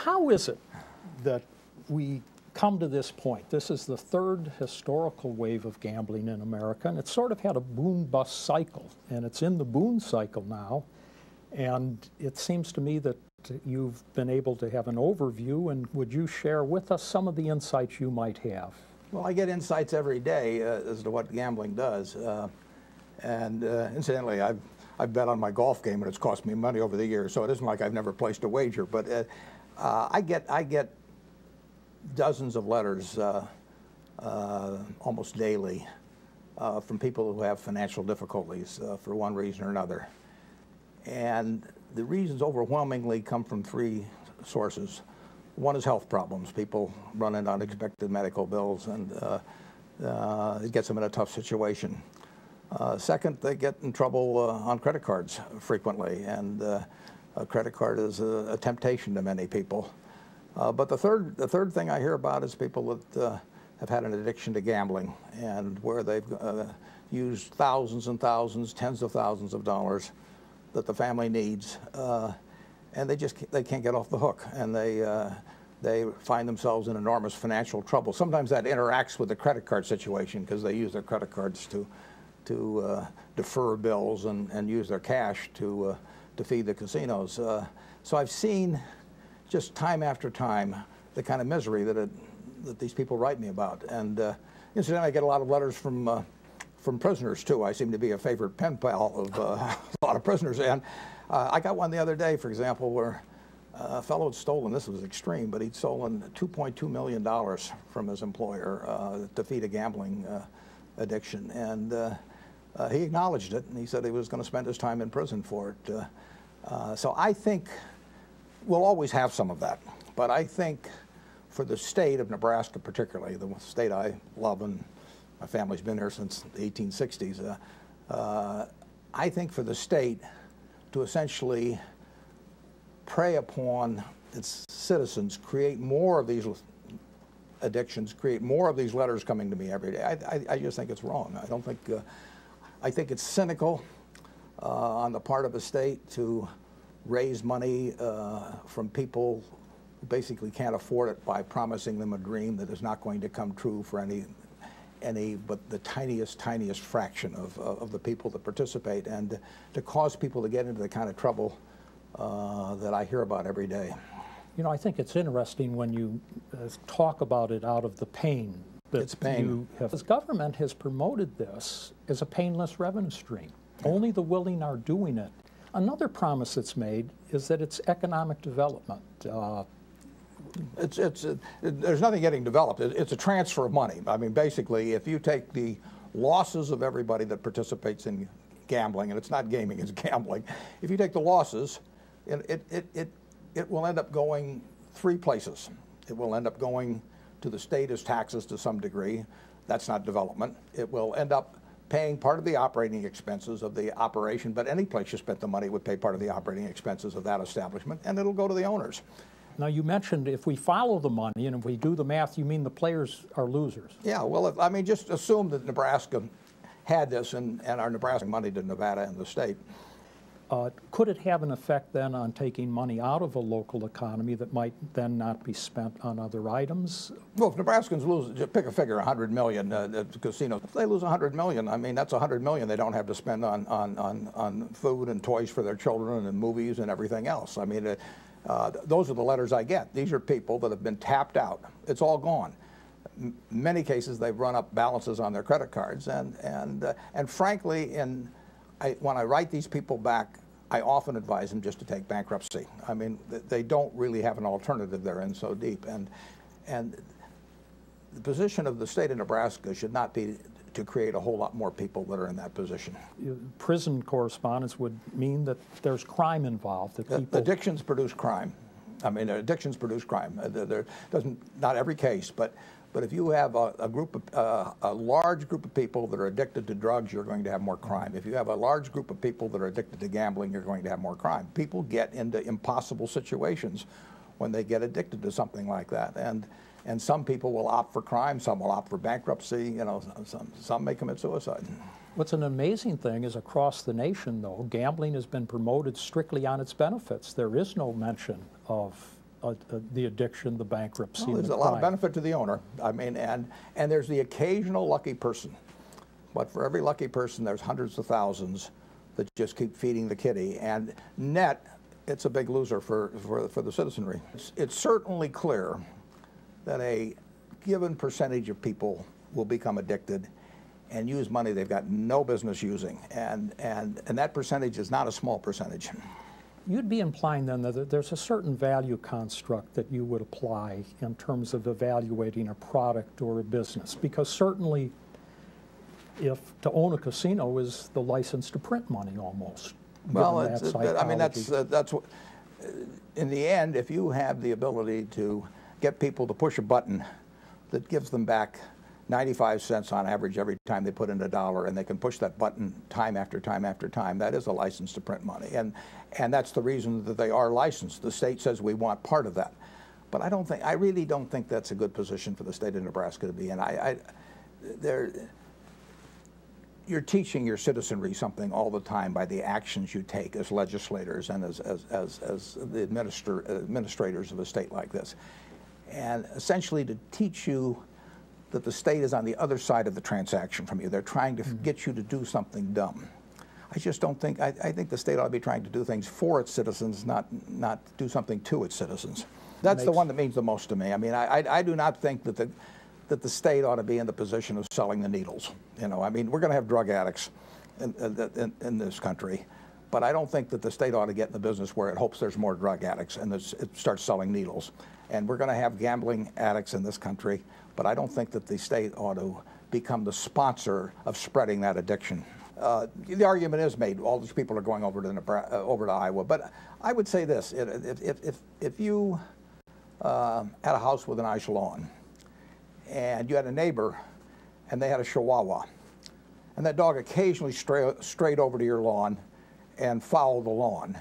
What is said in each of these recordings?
how is it that we come to this point? This is the third historical wave of gambling in America, and it's sort of had a boom-bust cycle, and it's in the boom cycle now. And it seems to me that you've been able to have an overview, and would you share with us some of the insights you might have? Well, I get insights every day as to what gambling does. Incidentally, I've bet on my golf game, and it's cost me money over the years, so it isn't like I've never placed a wager. But I get dozens of letters almost daily from people who have financial difficulties for one reason or another. And the reasons overwhelmingly come from three sources. One is health problems. People run into unexpected medical bills, and it gets them in a tough situation. Second, they get in trouble on credit cards frequently, and a credit card is a temptation to many people. But the third thing I hear about is people that have had an addiction to gambling, and where they've used thousands and thousands, tens of thousands of dollars that the family needs, and they can't get off the hook, and they find themselves in enormous financial trouble. Sometimes that interacts with the credit card situation because they use their credit cards to defer bills and use their cash to feed the casinos. So I've seen just time after time the kind of misery that these people write me about. And incidentally, I get a lot of letters from prisoners too. I seem to be a favorite pen pal of a lot of prisoners. And I got one the other day, for example, where a fellow had stolen, this was extreme, but he'd stolen $2.2 million from his employer to feed a gambling addiction. And he acknowledged it, and he said he was going to spend his time in prison for it. So I think we'll always have some of that. But I think for the state of Nebraska particularly, the state I love, and my family's been here since the 1860s, I think for the state to essentially prey upon its citizens, create more of these addictions, create more of these letters coming to me every day, I just think it's wrong. I think it's cynical on the part of a state to raise money from people who basically can't afford it by promising them a dream that is not going to come true for any but the tiniest fraction of the people that participate, and to cause people to get into the kind of trouble that I hear about every day. You know, I think it's interesting when you talk about it out of the pain. It's pain. This government has promoted this as a painless revenue stream. Yeah. Only the willing are doing it. Another promise that's made is that it's economic development. There's nothing getting developed. It's a transfer of money. I mean, basically, if you take the losses of everybody that participates in gambling, and it's not gaming, it's gambling, if you take the losses, it will end up going three places. It will end up going to the state as taxes to some degree. That's not development. It will end up paying part of the operating expenses of the operation, but any place you spent the money would pay part of the operating expenses of that establishment, and it'll go to the owners. Now, you mentioned if we follow the money and if we do the math, you mean the players are losers? Yeah, well, I mean, just assume that Nebraska had this and our Nebraska money to Nevada and the state. Could it have an effect then on taking money out of a local economy that might then not be spent on other items? Well, if Nebraskans lose, just pick a figure, 100 million at casinos. If they lose 100 million, I mean, that's 100 million they don't have to spend on food and toys for their children and movies and everything else. I mean, those are the letters I get. These are people that have been tapped out. It's all gone. In many cases, they've run up balances on their credit cards, and frankly, when I write these people back, I often advise them just to take bankruptcy. I mean, they don't really have an alternative. They're in so deep, and the position of the state of Nebraska should not be to create a whole lot more people that are in that position. Prison correspondence would mean that there's crime involved. That people... Addictions produce crime. I mean, addictions produce crime. Not every case, but if you have a large group of people that are addicted to drugs, you're going to have more crime. If you have a large group of people that are addicted to gambling, you're going to have more crime. People get into impossible situations when they get addicted to something like that, and some people will opt for crime, some will opt for bankruptcy. You know, some may commit suicide. What's an amazing thing is across the nation, though, gambling has been promoted strictly on its benefits. There is no mention of the addiction, the bankruptcy, Well, there's the a lot of crime. benefit to the owner. I mean, and there's the occasional lucky person. But for every lucky person, there's hundreds of thousands that just keep feeding the kitty. And net, it's a big loser for the citizenry. It's certainly clear that a given percentage of people will become addicted and use money they've got no business using. And that percentage is not a small percentage. You'd be implying then that there's a certain value construct that you would apply in terms of evaluating a product or a business, because certainly if to own a casino is the license to print money almost. Well, I mean, that's what, in the end, if you have the ability to get people to push a button that gives them back 95 cents on average every time they put in $1, and they can push that button time after time after time, that is a license to print money. And that's the reason that they are licensed. The state says we want part of that. But I really don't think that's a good position for the state of Nebraska to be in. You're teaching your citizenry something all the time by the actions you take as legislators and as the administrators of a state like this. And essentially to teach you that the state is on the other side of the transaction from you. They're trying to get you to do something dumb. I just don't think, I think the state ought to be trying to do things for its citizens, not do something to its citizens. That's the one that means the most to me. I mean, I do not think that the state ought to be in the position of selling the needles. You know, I mean, we're going to have drug addicts in this country, but I don't think that the state ought to get in the business where it hopes there's more drug addicts and it starts selling needles. And we're going to have gambling addicts in this country, but I don't think that the state ought to become the sponsor of spreading that addiction. The argument is made, all these people are going over to Iowa, but I would say this, if you had a house with a nice lawn, and you had a neighbor, and they had a Chihuahua, and that dog occasionally strayed over to your lawn and fouled the lawn,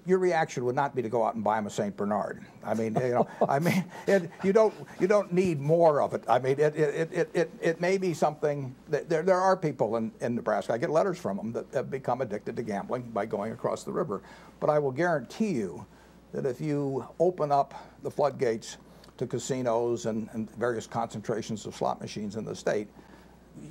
your reaction would not be to go out and buy him a St. Bernard. I mean, you know, you don't need more of it. I mean, it may be something that there are people in Nebraska. I get letters from them that have become addicted to gambling by going across the river. But I will guarantee you that if you open up the floodgates to casinos and various concentrations of slot machines in the state,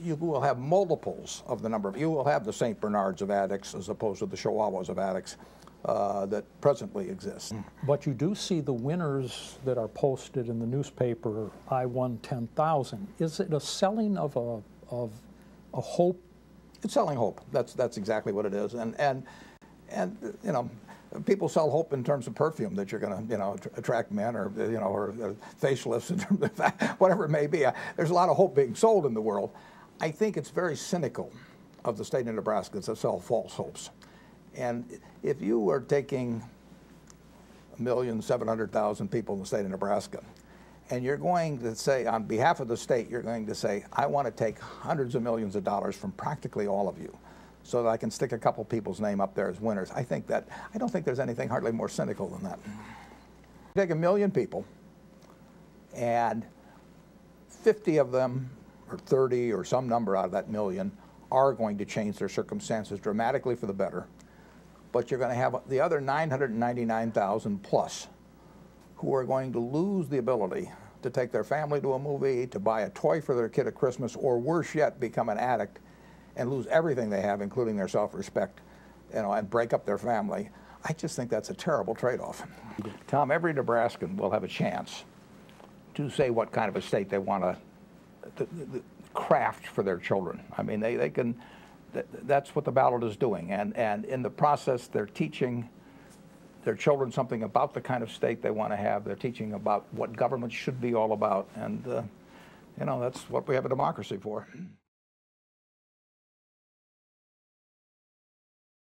you will have multiples of the number. You will have the St. Bernards of addicts as opposed to the Chihuahuas of addicts that presently exist. But you do see the winners that are posted in the newspaper, I won 10,000. Is it a selling of a hope? It's selling hope. That's exactly what it is. And you know, people sell hope in terms of perfume, that you're going to, you know, attract men, or, you know, or facelifts, in terms of whatever it may be. There's a lot of hope being sold in the world. I think it's very cynical of the state of Nebraska to sell false hopes. And if you are taking 1,700,000 people in the state of Nebraska, and you're going to say, on behalf of the state, you're going to say, I want to take hundreds of millions of dollars from practically all of you, so that I can stick a couple people's name up there as winners. I don't think there's anything hardly more cynical than that. Take 1 million people, and 50 of them, or 30, or some number out of that million, are going to change their circumstances dramatically for the better. But you're going to have the other 999,000 plus who are going to lose the ability to take their family to a movie, to buy a toy for their kid at Christmas, or worse yet, become an addict and lose everything they have, including their self-respect, you know, and break up their family. I just think that's a terrible trade-off. Tom, every Nebraskan will have a chance to say what kind of a state they want to craft for their children. I mean, they can. That's what the ballot is doing, and in the process, they're teaching their children something about the kind of state they want to have. They're teaching about what government should be all about, and you know, that's what we have a democracy for.